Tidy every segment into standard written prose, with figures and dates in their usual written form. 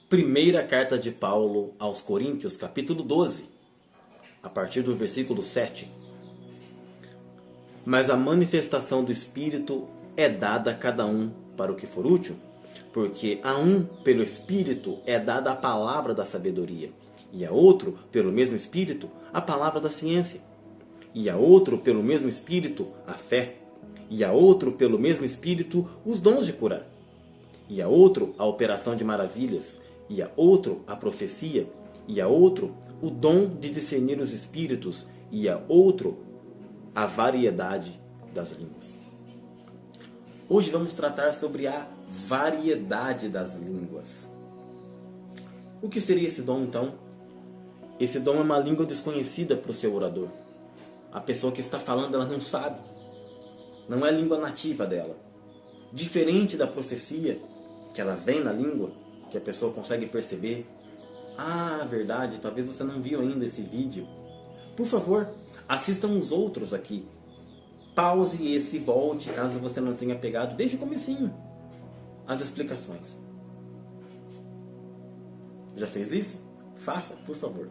Primeira carta de Paulo aos Coríntios, capítulo 12, a partir do versículo 7. Mas a manifestação do Espírito é dada a cada um para o que for útil, porque a um, pelo Espírito, é dada a palavra da sabedoria, e a outro, pelo mesmo Espírito, a palavra da ciência, e a outro, pelo mesmo Espírito, a fé, e a outro, pelo mesmo Espírito, os dons de curar, e a outro, a operação de maravilhas, e a outro, a profecia, e a outro, o dom de discernir os espíritos, e a outro, a variedade das línguas. Hoje vamos tratar sobre a variedade das línguas. O que seria esse dom, então? Esse dom é uma língua desconhecida para o seu orador. A pessoa que está falando, ela não sabe. Não é a língua nativa dela. Diferente da profecia, que ela vem na língua, que a pessoa consegue perceber. Ah, verdade, talvez você não viu ainda esse vídeo. Por favor, assistam os outros aqui. Pause esse e volte, caso você não tenha pegado desde o comecinho as explicações. Já fez isso? Faça, por favor.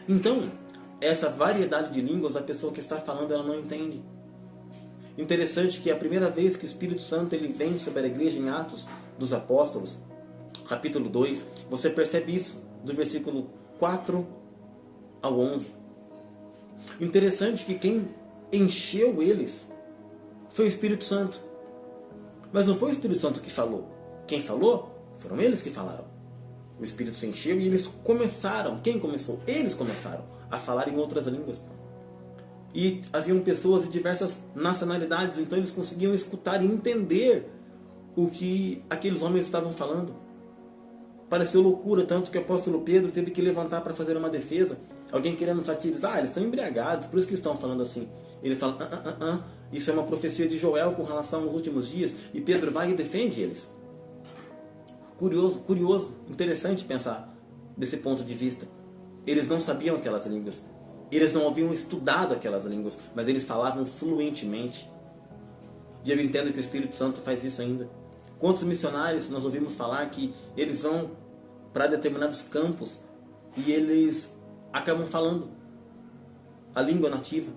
Então, essa variedade de línguas, a pessoa que está falando, ela não entende. Interessante que a primeira vez que o Espírito Santo ele vem sobre a igreja em Atos dos Apóstolos, capítulo 2, você percebe isso, do versículo 4 ao 11. Interessante que quem encheu eles foi o Espírito Santo. Mas não foi o Espírito Santo que falou. Quem falou foram eles que falaram. O Espírito se encheu e eles começaram. Quem começou? Eles começaram a falar em outras línguas. E haviam pessoas de diversas nacionalidades, então eles conseguiam escutar e entender o que aqueles homens estavam falando. Pareceu loucura, tanto que o apóstolo Pedro teve que levantar para fazer uma defesa. Alguém querendo satirizar, eles estão embriagados, por isso que estão falando assim. Ele fala, isso é uma profecia de Joel com relação aos últimos dias. E Pedro vai e defende eles. Curioso, interessante pensar desse ponto de vista. Eles não sabiam aquelas línguas. Eles não haviam estudado aquelas línguas, mas eles falavam fluentemente. E eu entendo que o Espírito Santo faz isso ainda. Quantos missionários nós ouvimos falar que eles vão para determinados campos e eles acabam falando a língua nativa.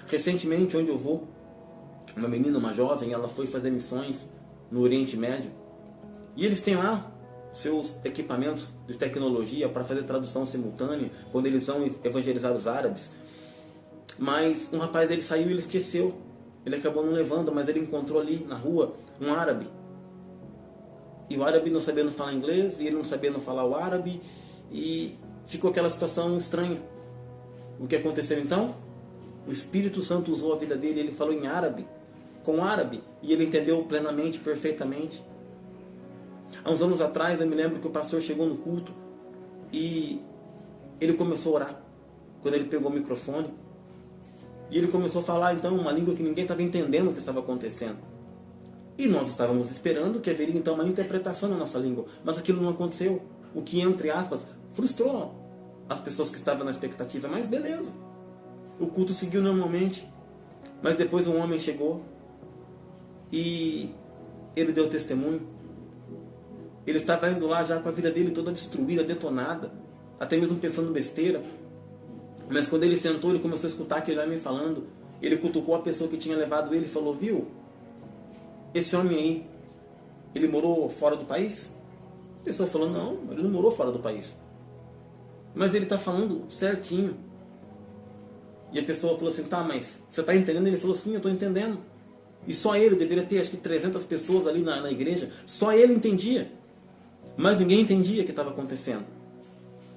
Recentemente, onde eu vou, uma menina, uma jovem, ela foi fazer missões no Oriente Médio e eles têm lá seus equipamentos de tecnologia para fazer tradução simultânea quando eles vão evangelizar os árabes. Mas um rapaz ele saiu e ele esqueceu. Ele acabou não levando, mas ele encontrou ali na rua um árabe. E o árabe não sabendo falar inglês, e ele não sabendo falar o árabe, e ficou aquela situação estranha. O que aconteceu então? O Espírito Santo usou a vida dele, ele falou em árabe, com árabe, e ele entendeu plenamente, perfeitamente. Há uns anos atrás, eu me lembro que o pastor chegou no culto, e ele começou a orar, quando ele pegou o microfone. E ele começou a falar, então, uma língua que ninguém estava entendendo o que estava acontecendo. E nós estávamos esperando que haveria, então, uma interpretação na nossa língua. Mas aquilo não aconteceu. O que, entre aspas, frustrou as pessoas que estavam na expectativa. Mas beleza. O culto seguiu normalmente. Mas depois um homem chegou e ele deu testemunho. Ele estava indo lá já com a vida dele toda destruída, detonada. Até mesmo pensando besteira. Mas quando ele sentou, ele começou a escutar aquele homem falando. Ele cutucou a pessoa que tinha levado ele e falou, viu? Esse homem aí, ele morou fora do país? A pessoa falou, não, ele não morou fora do país. Mas ele está falando certinho. E a pessoa falou assim, tá, mas você está entendendo? Ele falou, sim, eu estou entendendo. E só ele, deveria ter acho que 300 pessoas ali na igreja. Só ele entendia. Mas ninguém entendia o que estava acontecendo.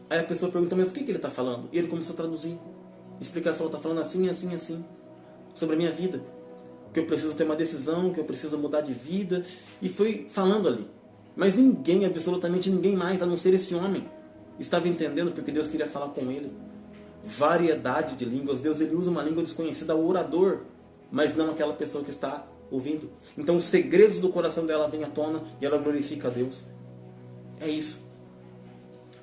Aí a pessoa perguntou, mas o que ele está falando? E ele começou a traduzir. Explicar, falou, está falando assim, assim, assim. Sobre a minha vida. Que eu preciso ter uma decisão, que eu preciso mudar de vida. E foi falando ali. Mas ninguém, absolutamente ninguém mais, a não ser esse homem, estava entendendo porque Deus queria falar com ele. Variedade de línguas. Deus ele usa uma língua desconhecida ao orador, mas não aquela pessoa que está ouvindo. Então os segredos do coração dela vêm à tona e ela glorifica a Deus. É isso.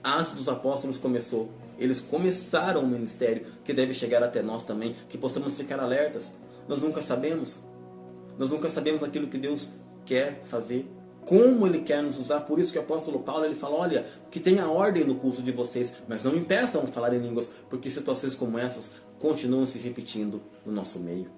Atos dos Apóstolos começou. Eles começaram o ministério que deve chegar até nós também, que possamos ficar alertas. Nós nunca sabemos. Nós nunca sabemos aquilo que Deus quer fazer. como Ele quer nos usar. Por isso que o apóstolo Paulo ele fala, olha, que tenha ordem no culto de vocês, mas não impeçam a falar em línguas, porque situações como essas continuam se repetindo no nosso meio.